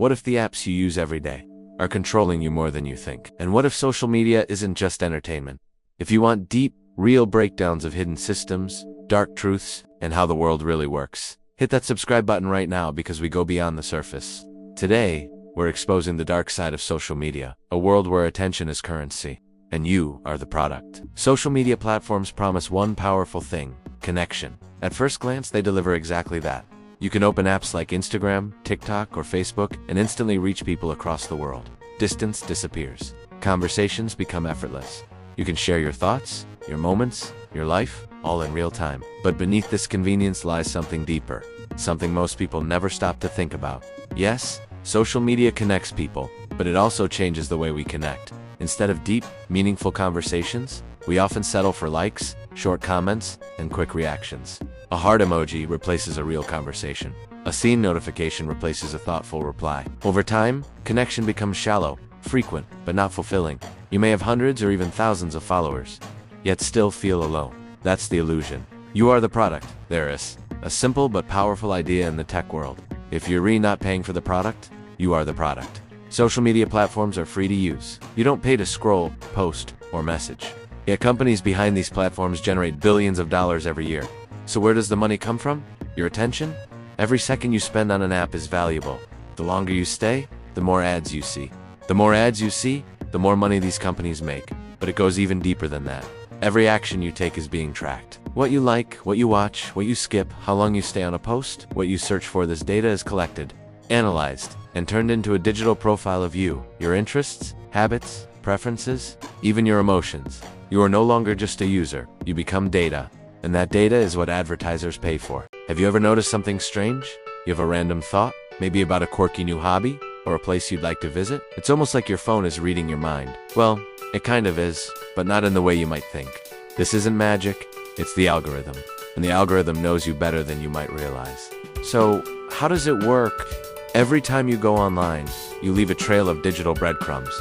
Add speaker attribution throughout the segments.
Speaker 1: What if the apps you use every day are controlling you more than you think? And what if social media isn't just entertainment? If you want deep, real breakdowns of hidden systems, dark truths, and how the world really works, hit that subscribe button right now because we go beyond the surface. Today, we're exposing the dark side of social media, a world where attention is currency, and you are the product. Social media platforms promise one powerful thing: connection. At first glance, they deliver exactly that. You can open apps like Instagram, TikTok, or Facebook and instantly reach people across the world. Distance disappears. Conversations become effortless. You can share your thoughts, your moments, your life, all in real time. But beneath this convenience lies something deeper, something most people never stop to think about. Yes, social media connects people, but it also changes the way we connect. Instead of deep, meaningful conversations, we often settle for likes, short comments, and quick reactions. A heart emoji replaces a real conversation. A seen notification replaces a thoughtful reply. Over time, connection becomes shallow, frequent, but not fulfilling. You may have hundreds or even thousands of followers, yet still feel alone. That's the illusion. You are the product. There is a simple but powerful idea in the tech world. If you're really not paying for the product, you are the product. Social media platforms are free to use. You don't pay to scroll, post, or message. Yet companies behind these platforms generate billions of dollars every year. So where does the money come from? Your attention? Every second you spend on an app is valuable. The longer you stay, the more ads you see. The more ads you see, the more money these companies make. But it goes even deeper than that. Every action you take is being tracked. What you like, what you watch, what you skip, how long you stay on a post, what you search for, this data is collected, analyzed, and turned into a digital profile of you, your interests, habits, preferences, even your emotions. You are no longer just a user, you become data. And that data is what advertisers pay for. Have you ever noticed something strange? You have a random thought, maybe about a quirky new hobby, or a place you'd like to visit? It's almost like your phone is reading your mind. Well, it kind of is, but not in the way you might think. This isn't magic, it's the algorithm. And the algorithm knows you better than you might realize. So, how does it work? Every time you go online, you leave a trail of digital breadcrumbs.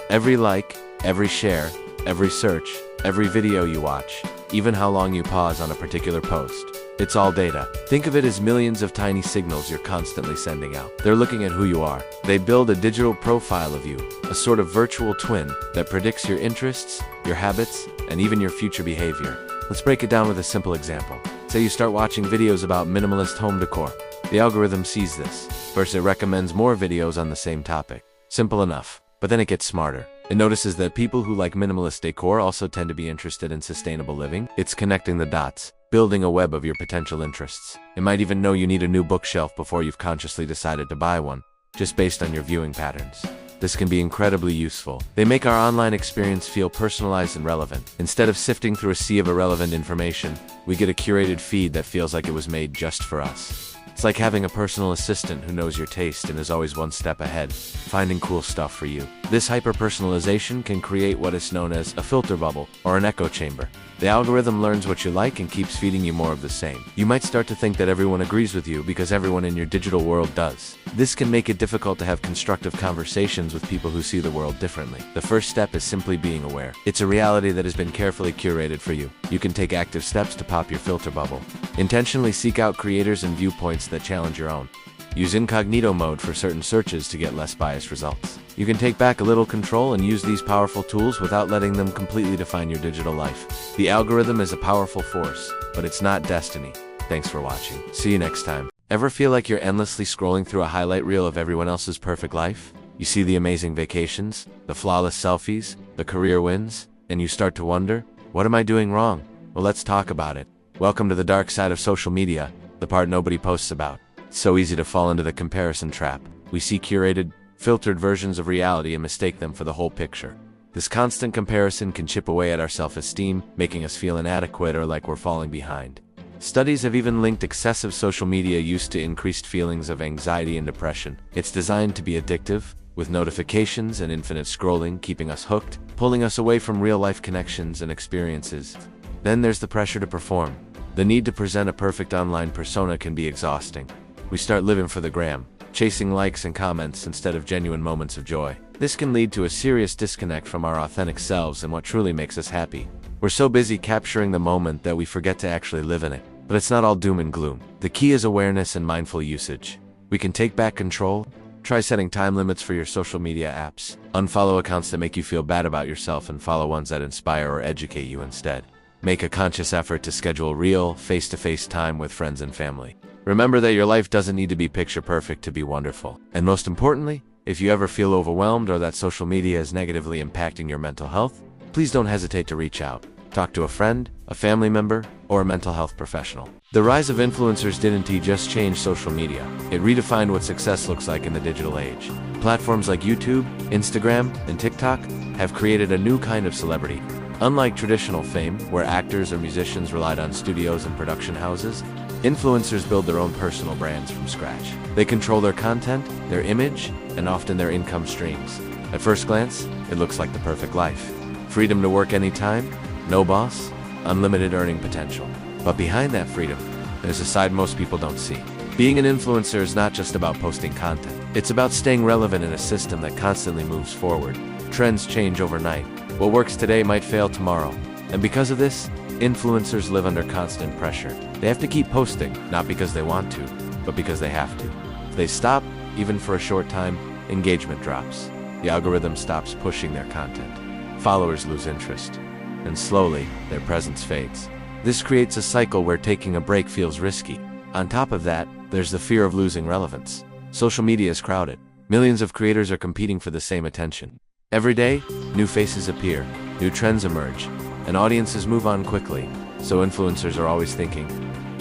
Speaker 1: Every like, every share, every search, every video you watch, even how long you pause on a particular post. It's all data. Think of it as millions of tiny signals you're constantly sending out. They're looking at who you are. They build a digital profile of you, a sort of virtual twin that predicts your interests, your habits, and even your future behavior. Let's break it down with a simple example. Say you start watching videos about minimalist home decor. The algorithm sees this. First, it recommends more videos on the same topic. Simple enough. But then it gets smarter. It notices that people who like minimalist decor also tend to be interested in sustainable living. It's connecting the dots, building a web of your potential interests. It might even know you need a new bookshelf before you've consciously decided to buy one, just based on your viewing patterns. This can be incredibly useful. They make our online experience feel personalized and relevant. Instead of sifting through a sea of irrelevant information, we get a curated feed that feels like it was made just for us. It's like having a personal assistant who knows your taste and is always one step ahead, finding cool stuff for you. This hyper-personalization can create what is known as a filter bubble or an echo chamber. The algorithm learns what you like and keeps feeding you more of the same. You might start to think that everyone agrees with you because everyone in your digital world does. This can make it difficult to have constructive conversations with people who see the world differently. The first step is simply being aware. It's a reality that has been carefully curated for you. You can take active steps to pop your filter bubble. Intentionally seek out creators and viewpoints that challenge your own. Use incognito mode for certain searches to get less biased results. You can take back a little control and use these powerful tools without letting them completely define your digital life. The algorithm is a powerful force, but it's not destiny. Thanks for watching. See you next time. Ever feel like you're endlessly scrolling through a highlight reel of everyone else's perfect life? You see the amazing vacations, the flawless selfies, the career wins, and you start to wonder, what am I doing wrong? Well, let's talk about it. Welcome to the dark side of social media, the part nobody posts about. It's so easy to fall into the comparison trap. We see curated, filtered versions of reality and mistake them for the whole picture. This constant comparison can chip away at our self-esteem, making us feel inadequate or like we're falling behind. Studies have even linked excessive social media use to increased feelings of anxiety and depression. It's designed to be addictive, with notifications and infinite scrolling keeping us hooked, pulling us away from real-life connections and experiences. Then there's the pressure to perform. The need to present a perfect online persona can be exhausting. We start living for the gram, chasing likes and comments instead of genuine moments of joy. This can lead to a serious disconnect from our authentic selves and what truly makes us happy. We're so busy capturing the moment that we forget to actually live in it. But it's not all doom and gloom. The key is awareness and mindful usage. We can take back control, Try setting time limits for your social media apps. Unfollow accounts that make you feel bad about yourself and follow ones that inspire or educate you instead. Make a conscious effort to schedule real, face-to-face time with friends and family. Remember that your life doesn't need to be picture perfect to be wonderful. And most importantly, if you ever feel overwhelmed or that social media is negatively impacting your mental health, please don't hesitate to reach out. Talk to a friend, a family member, or a mental health professional. The rise of influencers didn't just change social media. It redefined what success looks like in the digital age. Platforms like YouTube, Instagram, and TikTok have created a new kind of celebrity. Unlike traditional fame, where actors or musicians relied on studios and production houses, influencers build their own personal brands from scratch. They control their content, their image, and often their income streams. At first glance, it looks like the perfect life. Freedom to work anytime, no boss, unlimited earning potential. But behind that freedom, there's a side most people don't see. Being an influencer is not just about posting content. It's about staying relevant in a system that constantly moves forward. Trends change overnight. What works today might fail tomorrow. And because of this, influencers live under constant pressure. They have to keep posting, not because they want to, but because they have to. If they stop, even for a short time, engagement drops. The algorithm stops pushing their content. Followers lose interest. And slowly, their presence fades. This creates a cycle where taking a break feels risky. On top of that, there's the fear of losing relevance. Social media is crowded. Millions of creators are competing for the same attention. Every day, new faces appear, new trends emerge, and audiences move on quickly. So influencers are always thinking,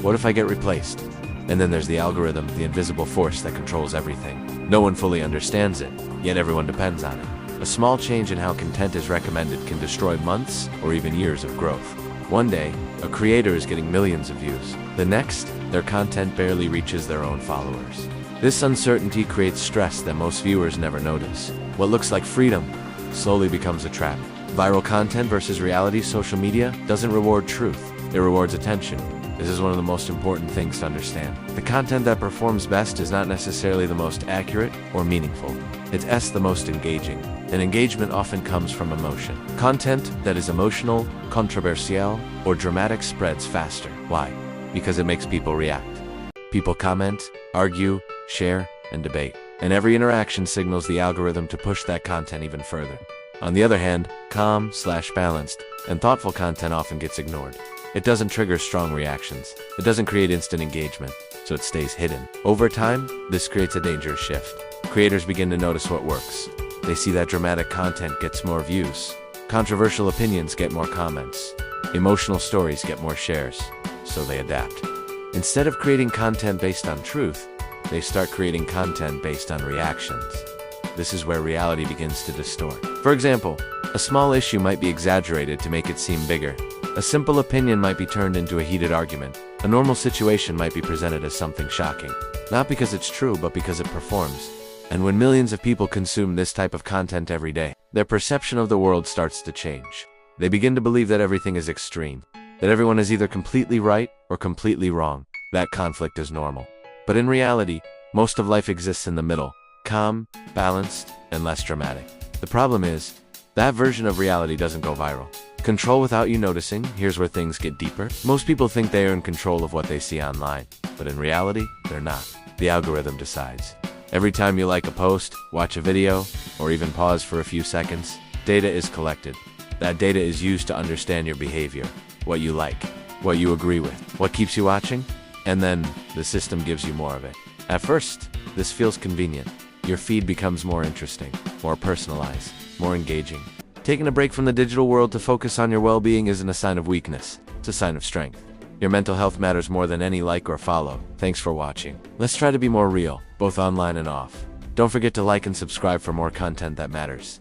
Speaker 1: what if I get replaced? And then there's the algorithm, the invisible force that controls everything. No one fully understands it, yet everyone depends on it. A small change in how content is recommended can destroy months or even years of growth. One day, a creator is getting millions of views. The next, their content barely reaches their own followers. This uncertainty creates stress that most viewers never notice. What looks like freedom slowly becomes a trap. Viral content versus reality. Social media doesn't reward truth, it rewards attention. This is one of the most important things to understand. The content that performs best is not necessarily the most accurate or meaningful. It's the most engaging. And engagement often comes from emotion. Content that is emotional, controversial, or dramatic spreads faster. Why? Because it makes people react. People comment, argue, share, and debate. And every interaction signals the algorithm to push that content even further. On the other hand, calm/balanced and thoughtful content often gets ignored. It doesn't trigger strong reactions. It doesn't create instant engagement, so it stays hidden. Over time, this creates a dangerous shift. Creators begin to notice what works. They see that dramatic content gets more views, controversial opinions get more comments, emotional stories get more shares, so they adapt. Instead of creating content based on truth, they start creating content based on reactions. This is where reality begins to distort. For example, a small issue might be exaggerated to make it seem bigger. A simple opinion might be turned into a heated argument. A normal situation might be presented as something shocking, not because it's true, but because it performs. And when millions of people consume this type of content every day, their perception of the world starts to change. They begin to believe that everything is extreme, that everyone is either completely right or completely wrong. That conflict is normal. But in reality, most of life exists in the middle, calm, balanced, and less dramatic. The problem is, that version of reality doesn't go viral. Control without you noticing. Here's where things get deeper. Most people think they are in control of what they see online, but in reality, they're not. The algorithm decides. Every time you like a post, watch a video, or even pause for a few seconds, data is collected. That data is used to understand your behavior, what you like, what you agree with, what keeps you watching, and then the system gives you more of it. At first, this feels convenient. Your feed becomes more interesting, more personalized, more engaging. Taking a break from the digital world to focus on your well-being isn't a sign of weakness, it's a sign of strength. Your mental health matters more than any like or follow. Thanks for watching. Let's try to be more real, both online and off. Don't forget to like and subscribe for more content that matters.